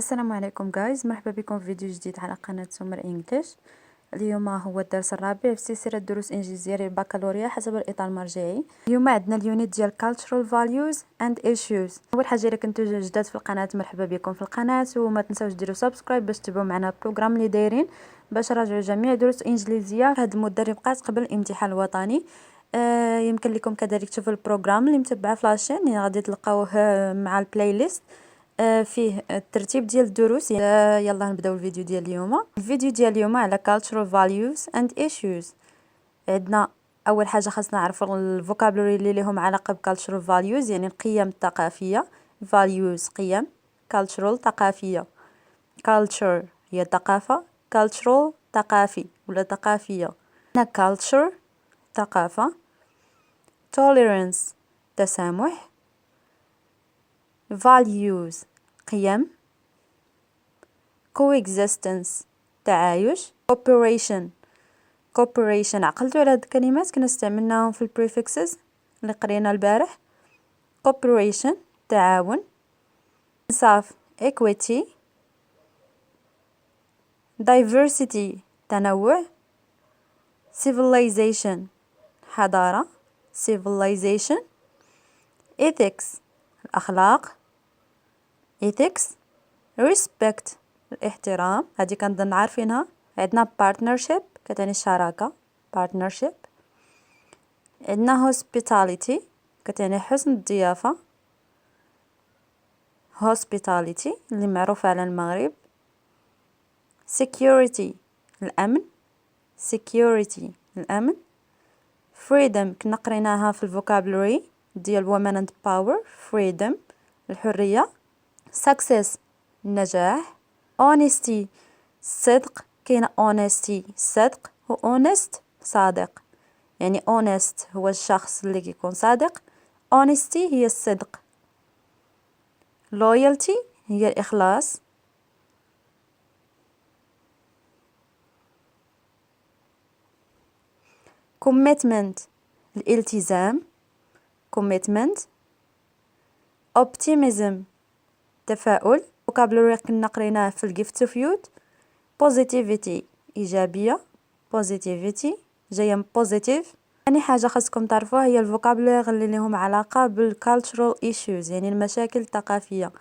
السلام عليكم جايز، مرحبا بكم في فيديو جديد على قناة سمر انجليش. اليوم هو الدرس الرابع في سلسلة دروس انجليزية للبكالوريا حسب الاطار المرجعي. اليوم عندنا اليونيت ديال cultural values and issues. اول حاجه الا كنتو جداد في القناه مرحبا بكم في القناه، وما تنساوش ديروا سبسكرايب باش تتبعوا معنا البروغرام اللي دايرين باش راجعوا جميع دروس انجليزيه في هذه المده اللي بقات قبل الامتحان الوطني. يمكن لكم كذلك تشوفوا البروغرام اللي متبعه في لاشين، يعني غادي تلقاوه مع البلاي ليست فيه الترتيب ديال الدروس. يلا نبداو الفيديو ديال اليوم. الفيديو ديال اليوم على cultural values and issues. عندنا اول حاجه خاصنا نعرفوا الفوكابولري اللي لهم علاقه cultural values، يعني القيم الثقافيه. values قيم، cultural ثقافيه. culture هي ثقافه، cultural ثقافي ولا ثقافيه. هنا culture ثقافه، tolerance تسامح، values قيم، coexistence تعايش، cooperation عقلتوا على هاد الكلمات كنا استعملناهم في البريفكسز اللي قرينا البارح. cooperation تعاون، انصاف equity، diversity تنوع، civilization حضارة civilization، ethics الأخلاق ethics، respect الاحترام هذه كنظن عارفينها. عندنا partnership كتعني الشراكة partnership. عندنا hospitality كتعني حسن الضيافة hospitality اللي معروفة على المغرب. security الأمن security الأمن. freedom كنا قريناها في الفوكابولري ديال women and power freedom الحرية. success النجاح. honesty الصدق كاين honesty صدق و honest صادق، يعني honest هو الشخص اللي كيكون صادق، honesty هي الصدق. loyalty هي الإخلاص. commitment الالتزام commitment. optimism تفاؤل vocabulary كنا قريناه في الgift of youth. positivity إيجابية positivity جاية من positive. ثاني حاجة خاصكم تعرفوها هي الفوكابولير اللي لهم علاقة بالcultural issues، يعني المشاكل الثقافية.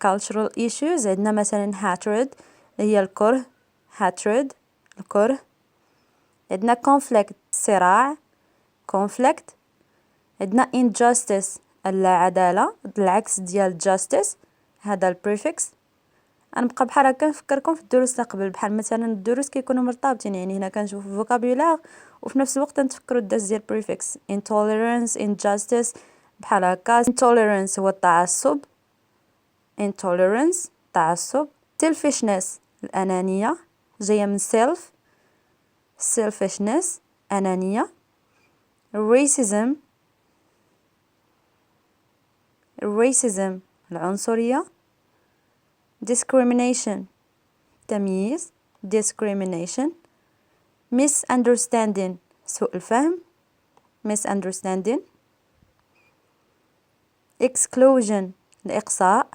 cultural issues عندنا مثلا hatred هي الكره hatred الكره. عندنا conflict صراع conflict. عندنا injustice اللا عدالة العكس ديال justice هذا البريفكس. غنبقى بحال هكا نفكركم في الدروس اللي قبل، بحال مثلا الدروس كيكونوا مرتبطين، يعني هنا كنشوفوا فوكابولير وفي نفس الوقت نتفكروا الدرس ديال بريفكس. intolerance injustice بحال هكا. intolerance هو التعصب intolerance تعصب. selfishness الأنانية جاية من self selfishness أنانية. racism العنصرية. discrimination تمييز discrimination. misunderstanding سوء الفهم misunderstanding. exclusion الإقصاء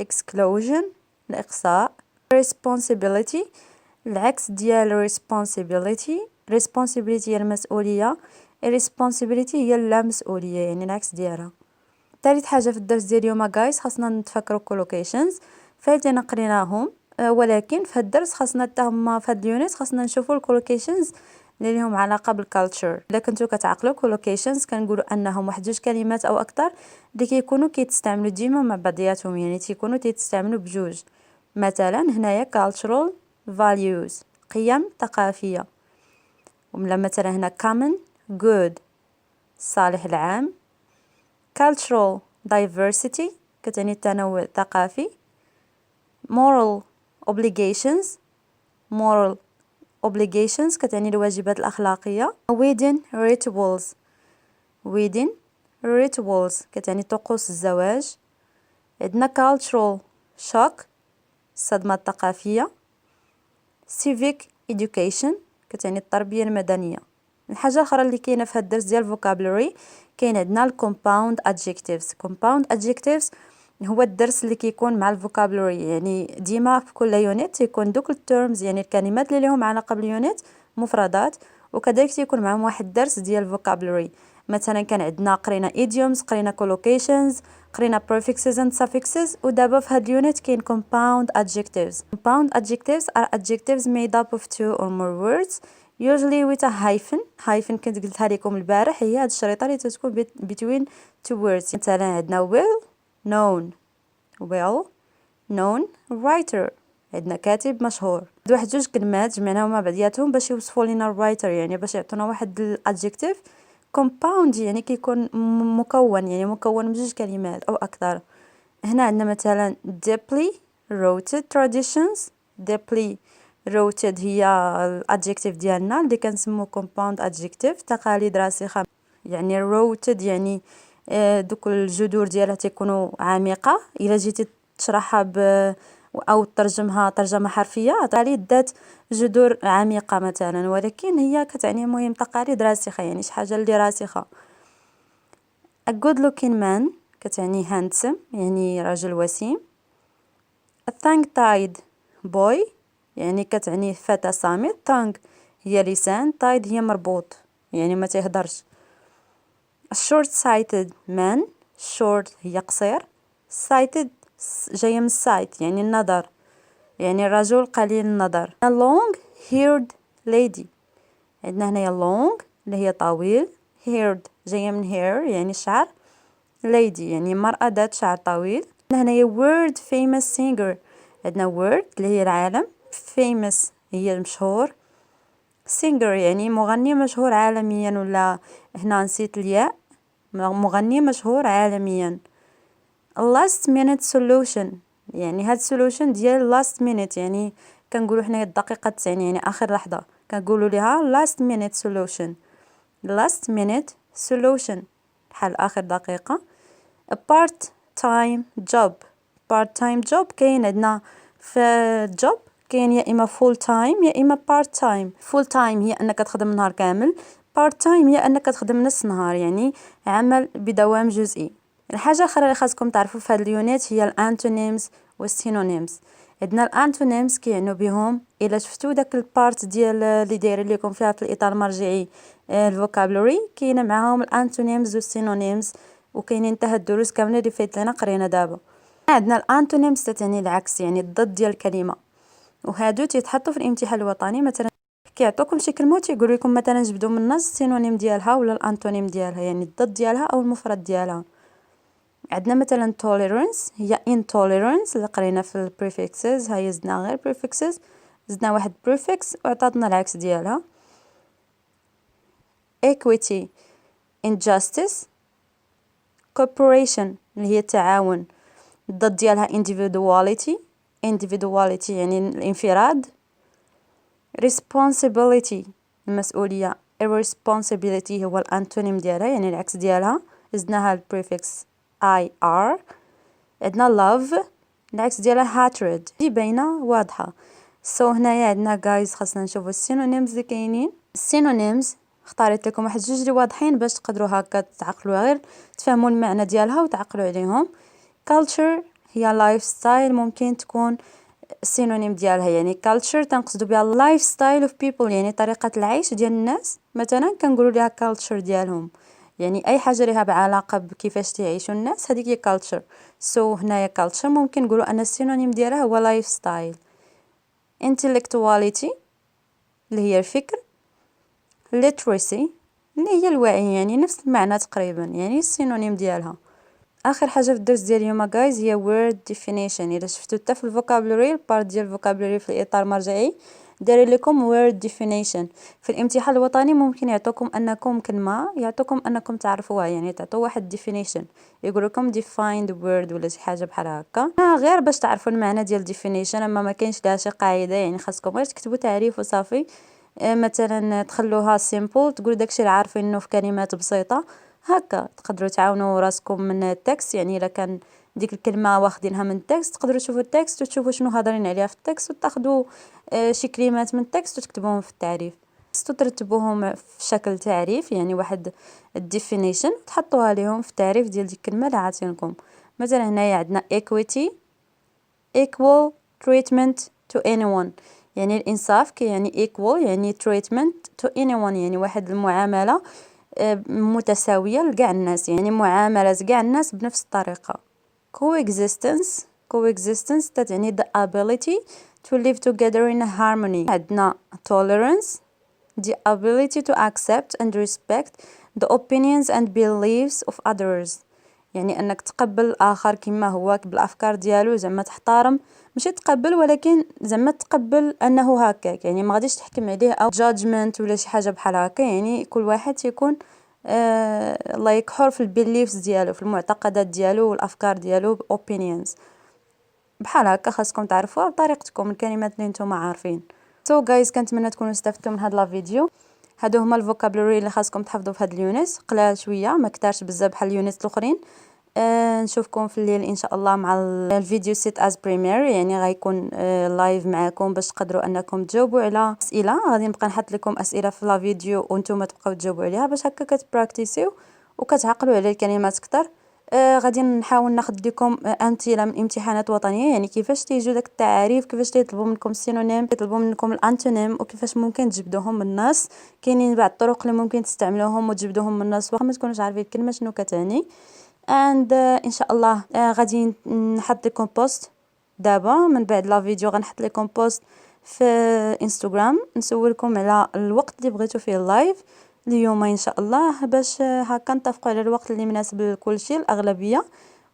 exclusion الإقصاء. responsibility العكس ديال responsibility هي المسؤولية irresponsibility هي اللامسؤولية، يعني العكس ديالها. ثالث حاجة في الدرس ديال اليوم جايز خاصنا نتفكروا collocations فايتنا قريناهم، ولكن في هاد الدرس خاصنا حتى هما في هاد اليونيت خاصنا نشوفوا الكولوكيشنز اللي لهم علاقه بالكالتشر. الا كنتو كتعقلوا كولوكيشنز كنقولوا انهم واحد جوج كلمات او اكثر اللي كيكونوا كيتستعملوا ديما مع بعضياتهم، يعني تيكونوا تيتستعملوا بجوج. مثلا هنايا cultural values قيم ثقافيه، وملا مثلا هنا common good الصالح العام. cultural diversity كتعني التنوع الثقافي. moral obligations كتعني الواجبات الأخلاقية. wedding rituals كتعني طقوس الزواج. عندنا cultural shock الصدمة الثقافية. civic education كتعني التربية المدنية. الحاجة الأخرى اللي كاينة في هاد الدرس ديال vocabulary كاين عندنا compound adjectives هو الدرس اللي كيكون مع الفوكابلري، يعني ديما في كل يونت تيكون دوك التيرمز يعني الكلمات اللي لهم علاقه باليونت مفردات، وكذلك تيكون معهم واحد الدرس ديال الفوكابلري. مثلا كان عندنا قرينا idioms، قرينا collocations، قرينا prefixes and suffixes. ودابا في هاد اليونت كاين compound adjectives. compound adjectives are adjectives made up of two or more words usually with a hyphen كنت قلتها لكم البارح، هي هاد الشريطه اللي تتكون between two words. مثلا عندنا will known writer، عندنا كاتب مشهور. واحد جوج كلمات جمعناهم مع بعضياتهم باش يوصفوا لنا الرايتر، يعني باش يعطونا واحد الادجكتيف. compound يعني كيكون مكون، يعني مكون من جوج كلمات او اكثر. هنا عندنا مثلا deeply rooted traditions. deeply rooted هي الادجكتيف ديالنا اللي كنسموه compound adjective، تقاليد راسخه. يعني rooted يعني دوك الجذور ديالها تيكونوا عميقه. الا جيتي تشرحها او ترجمها ترجمه حرفيه، تقاليد ذات جذور عميقه مثلا، ولكن هي كتعني مهم تقاليد راسخه، يعني شي حاجه اللي راسخه. a good looking man كتعني handsome، يعني رجل وسيم. a tongue tied boy يعني كتعني فتى صامت. tongue هي لسان، tied هي مربوط، يعني ما تيهضرش. a short sighted man، short هي قصير، sighted جاية من sight يعني النظر، يعني الرجل قليل النظر. a long haired lady، عندنا هنايا long اللي هي طويل، haired جاية من hair يعني الشعر، lady يعني مرأة ذات شعر طويل. عندنا هنايا world famous singer، عندنا world اللي هي العالم، famous هي المشهور، singer يعني مغني مشهور عالميا، ولا هنا نسيت الياء، مغني مشهور عالميا. last minute solution يعني هاد solution ديال last minute، يعني كنقولوا حنايا الدقيقة 90 يعني آخر لحظة، كنقولوا ليها last minute solution. last minute solution بحال آخر دقيقة. a part time job. part time job كاين عندنا في job، كاين يا إما full time يا إما part time. full time هي أنك تخدم نهار كامل، part time هي أنك تخدم نص نهار، يعني عمل بدوام جزئي. الحاجة أخرى اللي خاصكم تعرفوا في هاد اليونيت هي الانتونيمز والسينونيمز. عندنا الانتونيمز كيعنوا بهم، الا شفتوا داك البارت ديال اللي دايرين لكم فيها في الاطار المرجعي الفوكابلري، كاينه معاهم الانتونيمز والسينونيمز، وكاينين حتى هاد الدروس كامله اللي فايت لنا قرينا دابا. عندنا الانتونيمز تعني العكس، يعني الضد ديال الكلمه، وهادو تيتحطوا في الامتحان الوطني. مثلا كيعطوكم شي كلمه وتيقول لكم مثلا جبدوا من النص السينونيم ديالها ولا الانتونيم ديالها، يعني الضد ديالها او المفرد ديالها. عندنا مثلا tolerance هي intolerance اللي قرينا في ال prefixes، هاي زدنا غير prefixes، زدنا واحد prefix وعطاتنا العكس ديالها. equity injustice. cooperation اللي هي التعاون، الضد ديالها individuality يعني الانفراد. responsibility المسؤولية، irresponsibility هو الانتونيم ديالها يعني العكس ديالها، زدناها ال prefix ir. عندنا love العكس ديالها hatred، دي باينه واضحه. هنايا عندنا guys خاصنا نشوفوا السينونيمز اللي كاينين. السينونيمز اختاريت لكم واحد جوج اللي واضحين باش تقدروا هكا تعقلوا، غير تفهموا المعنى ديالها وتعقلوا عليهم. culture هي لايف ستايل، ممكن تكون السينونيم ديالها يعني culture تنقصدوا بها لايف ستايل اوف people، يعني طريقه العيش ديال الناس، مثلا كنقولوا ليها culture ديالهم، يعني اي حاجه ليها بعلاقه بكيفاش تعيشوا الناس هذيك هي culture. هنايا culture ممكن نقولوا ان السينونيم ديالها هو لايف ستايل. intellectuality اللي هي الفكر. literacy اللي هي الوعي، يعني نفس المعنى تقريبا، يعني السينونيم ديالها. اخر حاجه في الدرس ديال اليوم جايز هي word definition. الا شفتوا حتى في الفوكابلري البارت ديال الفوكابلري في الاطار المرجعي داير لكم word definition. في الامتحان الوطني ممكن يعطوكم انكم كلمه، يعطوكم انكم تعرفوها، يعني تعطوا واحد definition، يقول لكم defined word ولا شي حاجه بحال هكا، غير باش تعرفوا المعنى ديال definition. اما ما كاينش لها شي قاعده، يعني خاصكم غير تكتبوا تعريف وصافي. مثلا تخلوها simple، تقول داكشي اللي عارفينه في كلمات بسيطه، هكا تقدروا تعاونوا راسكم من التكست. يعني الا كان ديك الكلمه واخدينها من التكست، تقدروا تشوفوا التكست وتشوفوا شنو هضرين عليها في التكست، وتاخذوا شي كلمات من التكست وتكتبوهم في التعريف، ترتبوهم في شكل تعريف، يعني واحد الديفينيشن تحطوها لهم في التعريف ديال ديك الكلمه اللي عاطينكم. مثلا هنايا عندنا equity equal treatment to anyone، يعني الإنصاف يعني equal يعني treatment to anyone يعني واحد المعاملة متساوية لكاع الناس، يعني معاملة كاع الناس بنفس الطريقة. coexistence تتعني the ability to live together in harmony. عندنا tolerance the ability to accept and respect the opinions and beliefs of others، يعني انك تقبل الاخر كما هو بالافكار ديالو، زعما تحترم، ماشي تقبل ولكن زعما تقبل انه هكاك، يعني ما غاديش تحكم عليه او judgment ولا شي حاجه بحال هكا، يعني كل واحد تيكون لايك حر في البيليفز ديالو، في المعتقدات ديالو والافكار ديالو opinions بحال هكا. خاصكم تعرفوها بطريقتكم، الكلمات اللي نتوما عارفين. سو جايز كنتمنى تكونوا استفدتوا من هاد لا فيديو. هادو هما الفوكابولري اللي خاصكم تحفظوا في هاد اليونس، قلال شويه ما كترش بزاف بحال اليونس الاخرين. نشوفكم في الليل ان شاء الله مع الفيديو سيت از بريمير، يعني غيكون لايف معكم باش تقدروا انكم تجاوبوا على اسئله. غادي نبقى نحط لكم اسئله في لا فيديو وانتم تبقاو تجاوبوا عليها باش هكا كتبراكتيسيو وكتعقلوا على الكلمات اكثر. غادي نحاول ناخذ لكم امثله من امتحانات وطنيه، يعني كيفاش تيجوا داك التعاريف، كيفاش تيطلبوا منكم السينونيم، يطلبوا منكم الانتونيم، وكيفاش ممكن تجبدوهم من النص. كاينين بعض الطرق اللي ممكن تستعملوهم وتجبدوهم من النص واخا ما تكونوش عارفين الكلمه شنو كتعني. and ان شاء الله غادي نحط لكم بوست دابا من بعد لا فيديو، غنحط لكم بوست في انستغرام نسولكم على الوقت اللي بغيتو فيه اللايف اليوم ان شاء الله، باش هكا نتفقوا على الوقت اللي مناسب لكل شيء الاغلبيه،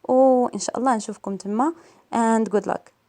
وان شاء الله نشوفكم تما and good luck.